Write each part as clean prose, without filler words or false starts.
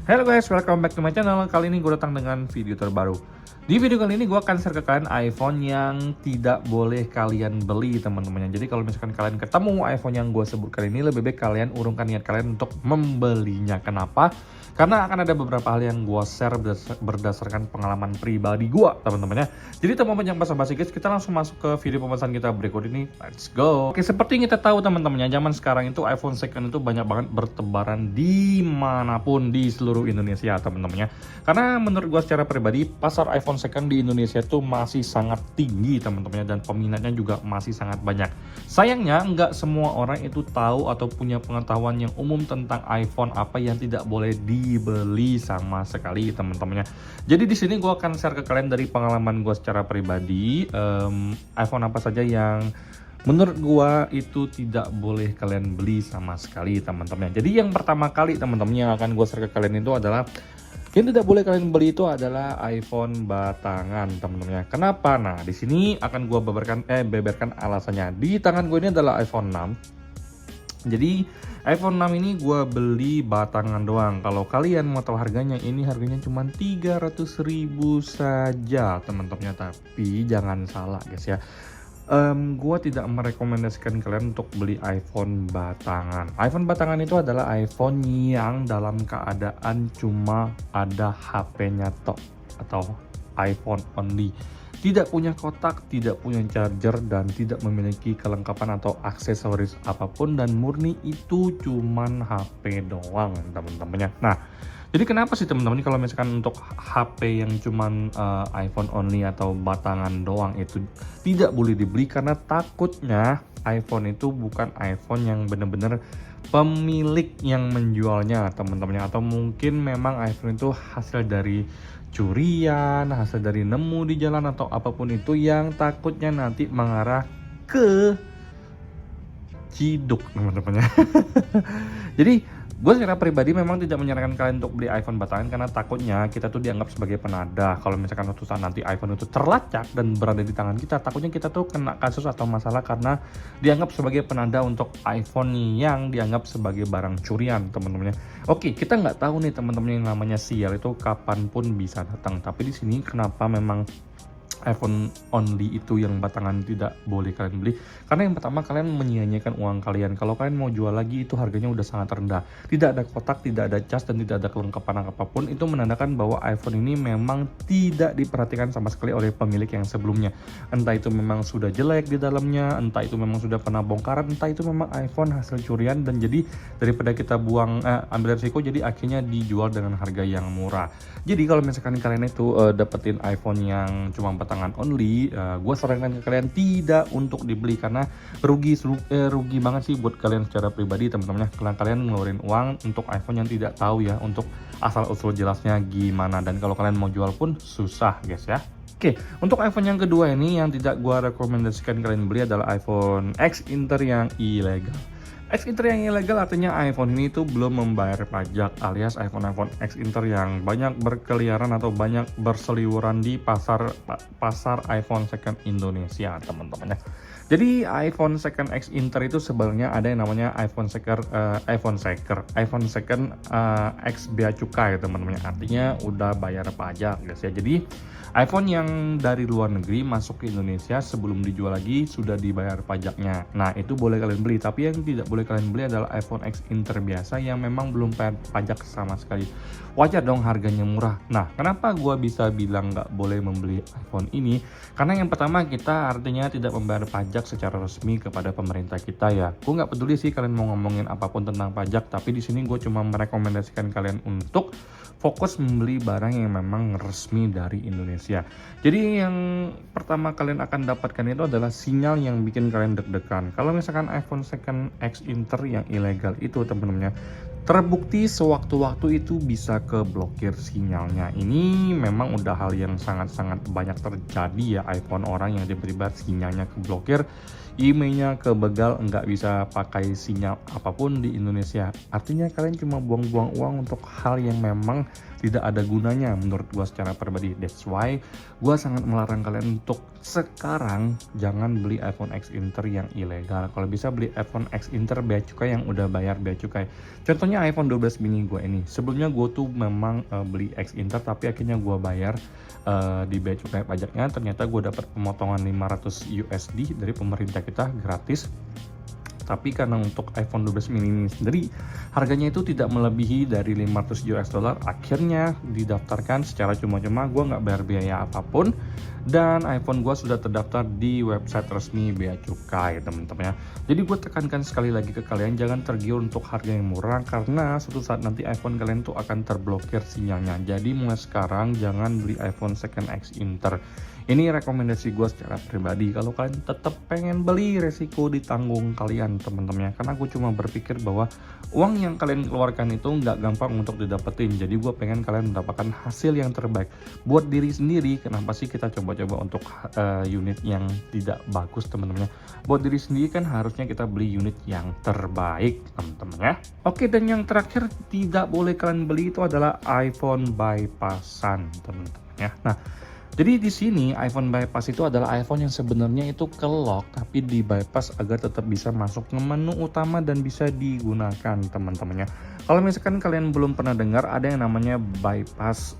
Halo guys, welcome back to my channel. Kali ini gue datang dengan video terbaru. Di video kali ini gue akan share ke kalian iPhone yang tidak boleh kalian beli, teman-temannya. Jadi kalau misalkan kalian ketemu iPhone yang gue sebut kali ini, lebih baik kalian urungkan niat kalian untuk membelinya. Kenapa? Karena akan ada beberapa hal yang gue share berdasarkan pengalaman pribadi gue, teman-temannya. Jadi teman-teman yang basa-basi guys, kita langsung masuk ke video pemesan kita berikut ini. Let's go. Oke, seperti yang kita tahu teman-temannya, zaman sekarang itu iPhone second itu banyak banget bertebaran dimanapun di seluruh Indonesia, teman-temannya. Karena menurut gue secara pribadi, pasar iPhone second di Indonesia itu masih sangat tinggi, teman-temannya, dan peminatnya juga masih sangat banyak. Sayangnya nggak semua orang itu tahu atau punya pengetahuan yang umum tentang iPhone apa yang tidak boleh dibeli sama sekali, teman-temannya. Jadi di sini gue akan share ke kalian dari pengalaman gue secara pribadi, iPhone apa saja yang menurut gua itu tidak boleh kalian beli sama sekali, teman-teman. Jadi yang pertama kali teman-teman yang akan gua share ke kalian itu adalah yang tidak boleh kalian beli itu adalah iPhone batangan, teman-teman. Kenapa? Nah, di sini akan gua beberkan alasannya. Di tangan gue ini adalah iPhone 6. Jadi iPhone 6 ini gua beli batangan doang. Kalau kalian mau tahu harganya, ini harganya cuma 300.000 saja, teman-teman. Tapi jangan salah guys ya. Gue tidak merekomendasikan kalian untuk beli iPhone batangan. iPhone batangan itu adalah iPhone yang dalam keadaan cuma ada HP-nya tok, atau iPhone only. Tidak punya kotak, tidak punya charger, dan tidak memiliki kelengkapan atau aksesoris apapun, dan murni itu cuman HP doang, teman-temannya. Nah, jadi kenapa sih teman-teman kalau misalkan untuk HP yang cuman iPhone only atau batangan doang itu tidak boleh dibeli? Karena takutnya iPhone itu bukan iPhone yang bener-bener pemilik yang menjualnya, teman-temannya. Atau mungkin memang iPhone itu hasil dari curian, hasil dari nemu di jalan atau apapun itu yang takutnya nanti mengarah ke ciduk, teman-temannya. Jadi gue secara pribadi memang tidak menyarankan kalian untuk beli iPhone batangan karena takutnya kita tuh dianggap sebagai penadah. Kalau misalkan suatu saat nanti iPhone itu terlacak dan berada di tangan kita, takutnya kita tuh kena kasus atau masalah karena dianggap sebagai penadah untuk iPhone yang dianggap sebagai barang curian, teman-temannya. Oke, kita nggak tahu nih teman-teman yang namanya sial itu kapanpun bisa datang. Tapi di sini kenapa memang iPhone only itu yang batangan tidak boleh kalian beli? Karena yang pertama, kalian menyia-nyiakan uang kalian. Kalau kalian mau jual lagi itu harganya udah sangat rendah, tidak ada kotak, tidak ada cas, dan tidak ada kelengkapan apapun. Itu menandakan bahwa iPhone ini memang tidak diperhatikan sama sekali oleh pemilik yang sebelumnya. Entah itu memang sudah jelek di dalamnya, entah itu memang sudah pernah bongkaran, entah itu memang iPhone hasil curian, dan jadi daripada kita ambil risiko, jadi akhirnya dijual dengan harga yang murah. Jadi kalau misalkan kalian itu dapetin iPhone yang cuma batangan only, gue sarankan ke kalian tidak untuk dibeli karena rugi banget sih buat kalian secara pribadi, teman-teman. Kalian ngeluarin uang untuk iPhone yang tidak tahu ya untuk asal usul jelasnya gimana, dan kalau kalian mau jual pun susah guys ya. Oke, untuk iPhone yang kedua ini yang tidak gue rekomendasikan kalian beli adalah iPhone X Inter yang ilegal. X Inter yang ilegal artinya iPhone ini tuh belum membayar pajak, alias iPhone X Inter yang banyak berkeliaran atau banyak berseliweran di pasar iPhone second Indonesia, teman-temannya. Jadi iPhone second X Inter itu sebenarnya ada yang namanya iPhone second X bea cukai, teman-teman. Artinya udah bayar pajak guys ya. Jadi iPhone yang dari luar negeri masuk ke Indonesia sebelum dijual lagi sudah dibayar pajaknya. Nah, itu boleh kalian beli. Tapi yang tidak boleh kalian beli adalah iPhone X Inter biasa yang memang belum bayar pajak sama sekali. Wajar dong harganya murah. Nah, kenapa gua bisa bilang nggak boleh membeli iPhone ini? Karena yang pertama, kita artinya tidak membayar pajak secara resmi kepada pemerintah kita ya. Gue nggak peduli sih kalian mau ngomongin apapun tentang pajak, tapi di sini gue cuma merekomendasikan kalian untuk fokus membeli barang yang memang resmi dari Indonesia. Jadi yang pertama kalian akan dapatkan itu adalah sinyal yang bikin kalian deg-degan. Kalau misalkan iPhone second X Inter yang ilegal itu, teman-teman, terbukti sewaktu-waktu itu bisa keblokir sinyalnya. Ini memang udah hal yang sangat-sangat banyak terjadi ya, iPhone orang yang tiba-tiba sinyalnya keblokir. emailnya kebegal, nggak bisa pakai sinyal apapun di Indonesia. Artinya kalian cuma buang-buang uang untuk hal yang memang tidak ada gunanya menurut gua secara pribadi. That's why gua sangat melarang kalian untuk sekarang jangan beli iPhone X Inter yang ilegal. Kalau bisa beli iPhone X Inter bea cukai yang udah bayar bea cukai. Contohnya iPhone 12 mini gua ini. Sebelumnya gua tuh memang beli X Inter, tapi akhirnya gua bayar di bea cukai pajaknya. Ternyata gua dapat pemotongan 500 USD dari pemerintah kita gratis. Tapi karena untuk iPhone 12 mini ini sendiri harganya itu tidak melebihi dari 500 US dollar, akhirnya didaftarkan secara cuma-cuma. Gue nggak bayar biaya apapun dan iPhone gue sudah terdaftar di website resmi bea cukai, teman-teman ya. Jadi gue tekankan sekali lagi ke kalian, jangan tergiur untuk harga yang murah karena suatu saat nanti iPhone kalian tuh akan terblokir sinyalnya. Jadi mulai sekarang jangan beli iPhone second X Inter. Ini rekomendasi gue secara pribadi. Kalau kalian tetap pengen beli, resiko ditanggung kalian, teman-teman ya. Karena gue cuma berpikir bahwa uang yang kalian keluarkan itu nggak gampang untuk didapetin. Jadi gue pengen kalian mendapatkan hasil yang terbaik buat diri sendiri. Kenapa sih kita coba-coba untuk unit yang tidak bagus, teman-teman ya? Buat diri sendiri kan harusnya kita beli unit yang terbaik, teman-teman ya. Oke, dan yang terakhir tidak boleh kalian beli itu adalah iPhone bypassan, teman-teman ya. Nah, jadi di sini iPhone bypass itu adalah iPhone yang sebenarnya itu ke lock tapi di bypass agar tetap bisa masuk ke menu utama dan bisa digunakan, teman-temannya. Kalau misalkan kalian belum pernah dengar, ada yang namanya bypass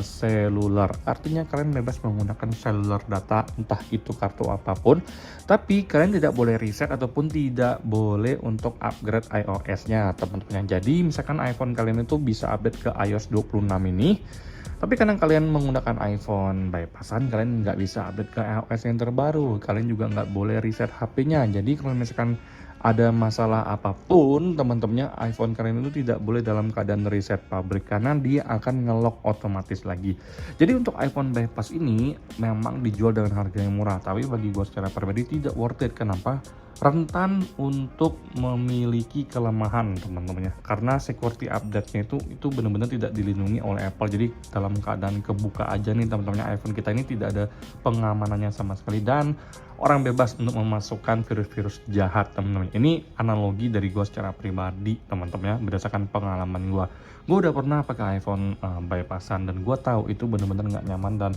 seluler. Artinya kalian bebas menggunakan seluler data, entah itu kartu apapun, tapi kalian tidak boleh reset ataupun tidak boleh untuk upgrade iOS-nya, teman-teman. Jadi misalkan iPhone kalian itu bisa update ke iOS 26 ini, tapi kadang kalian menggunakan iPhone bypassan, kalian nggak bisa update ke iOS yang terbaru. Kalian juga nggak boleh reset HP-nya. Jadi kalau misalkan ada masalah apapun, teman-temannya, iPhone kalian itu tidak boleh dalam keadaan reset pabrik karena dia akan nge-lock otomatis lagi. Jadi untuk iPhone bypass ini memang dijual dengan harga yang murah, tapi bagi gue secara pribadi tidak worth it. Kenapa? Rentan untuk memiliki kelemahan, teman-temannya, karena security update-nya itu benar-benar tidak dilindungi oleh Apple. Jadi dalam keadaan kebuka aja nih, teman-temannya, iPhone kita ini tidak ada pengamanannya sama sekali dan orang bebas untuk memasukkan virus-virus jahat, teman-teman. Ini analogi dari gue secara pribadi, teman-teman ya, berdasarkan pengalaman gue. Gue udah pernah pakai iPhone bypassan dan gue tahu itu benar-benar nggak nyaman dan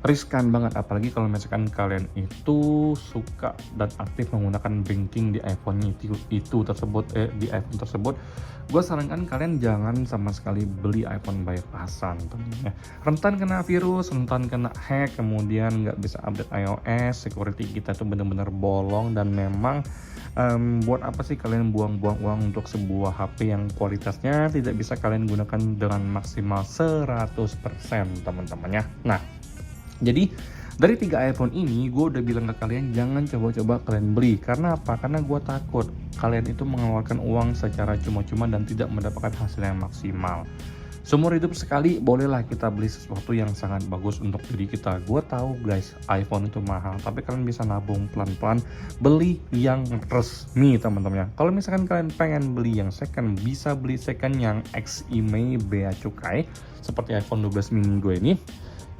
riskan banget, apalagi kalau misalkan kalian itu suka dan aktif menggunakan banking di iPhone tersebut, di iPhone tersebut. Gue sarankan kalian jangan sama sekali beli iPhone bypassan, tentunya. Rentan kena virus, rentan kena hack, kemudian nggak bisa update iOS, security kita tuh bener-bener bolong dan memang buat apa sih kalian buang-buang uang untuk sebuah HP yang kualitasnya tidak bisa kalian gunakan dengan maksimal 100%, teman-teman ya. Nah, jadi dari 3 iPhone ini gue udah bilang ke kalian jangan coba-coba kalian beli. Karena apa? Karena gue takut kalian itu mengeluarkan uang secara cuma-cuma dan tidak mendapatkan hasil yang maksimal. Seumur hidup sekali bolehlah kita beli sesuatu yang sangat bagus untuk diri kita. Gue tahu guys, iPhone itu mahal, tapi kalian bisa nabung pelan-pelan beli yang resmi, teman-teman ya. Kalau misalkan kalian pengen beli yang second, bisa beli second yang XIMEI bea cukai seperti iPhone 12 mini gue ini,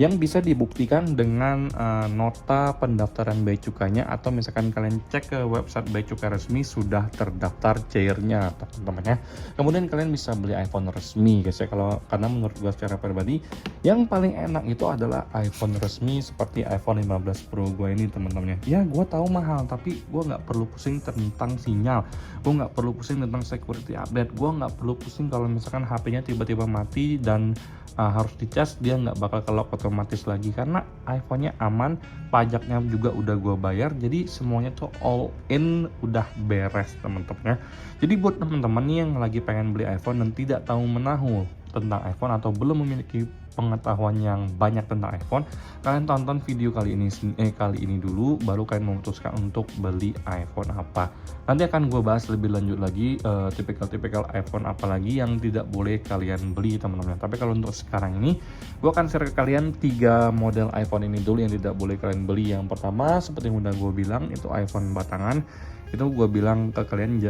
yang bisa dibuktikan dengan nota pendaftaran bea cukainya, atau misalkan kalian cek ke website bea cukai resmi sudah terdaftar cairnya, teman-teman ya. Kemudian kalian bisa beli iPhone resmi guys ya, karena menurut gue secara pribadi yang paling enak itu adalah iPhone resmi seperti iPhone 15 Pro gue ini, teman-teman ya. Gue tahu mahal, tapi gue nggak perlu pusing tentang sinyal, gue nggak perlu pusing tentang security update, gue nggak perlu pusing kalau misalkan HP-nya tiba-tiba mati dan harus dicas, dia nggak bakal ke-lock otomatis lagi karena iPhone-nya aman, pajaknya juga udah gue bayar, jadi semuanya tuh all in, udah beres, teman-teman ya. Jadi buat teman-teman nih yang lagi pengen beli iPhone dan tidak tahu menahu tentang iPhone atau belum memiliki pengetahuan yang banyak tentang iPhone, kalian tonton video kali ini dulu, baru kalian memutuskan untuk beli iPhone apa. Nanti akan gue bahas lebih lanjut lagi tipikal-tipikal iPhone apa lagi yang tidak boleh kalian beli, teman-teman. Tapi kalau untuk sekarang ini, gue akan share ke kalian 3 model iPhone ini dulu yang tidak boleh kalian beli. Yang pertama, seperti yang udah gue bilang, itu iPhone batangan. Itu gue bilang ke kalian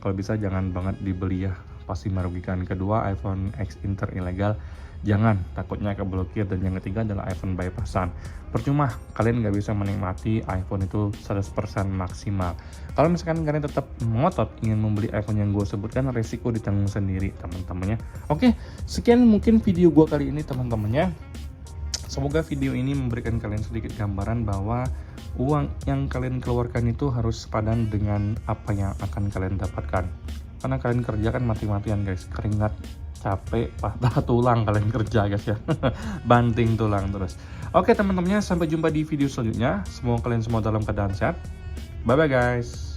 kalau bisa jangan banget dibeli ya. pasti merugikan. Kedua, iPhone X Inter ilegal, jangan, takutnya keblokir. Dan yang ketiga adalah iPhone bypassan. Percuma, kalian nggak bisa menikmati iPhone itu 100% maksimal. Kalau misalkan kalian tetap ngotot ingin membeli iPhone yang gue sebutkan, resiko ditanggung sendiri teman-temannya. Oke, sekian mungkin video gue kali ini teman-temannya. Semoga video ini memberikan kalian sedikit gambaran bahwa uang yang kalian keluarkan itu harus sepadan dengan apa yang akan kalian dapatkan. Karena kalian kerja kan mati-matian guys, keringat, capek, patah tulang kalian kerja guys ya. Banting tulang terus. Oke teman-temannya, sampai jumpa di video selanjutnya. Semoga kalian semua dalam keadaan sehat. Bye bye guys.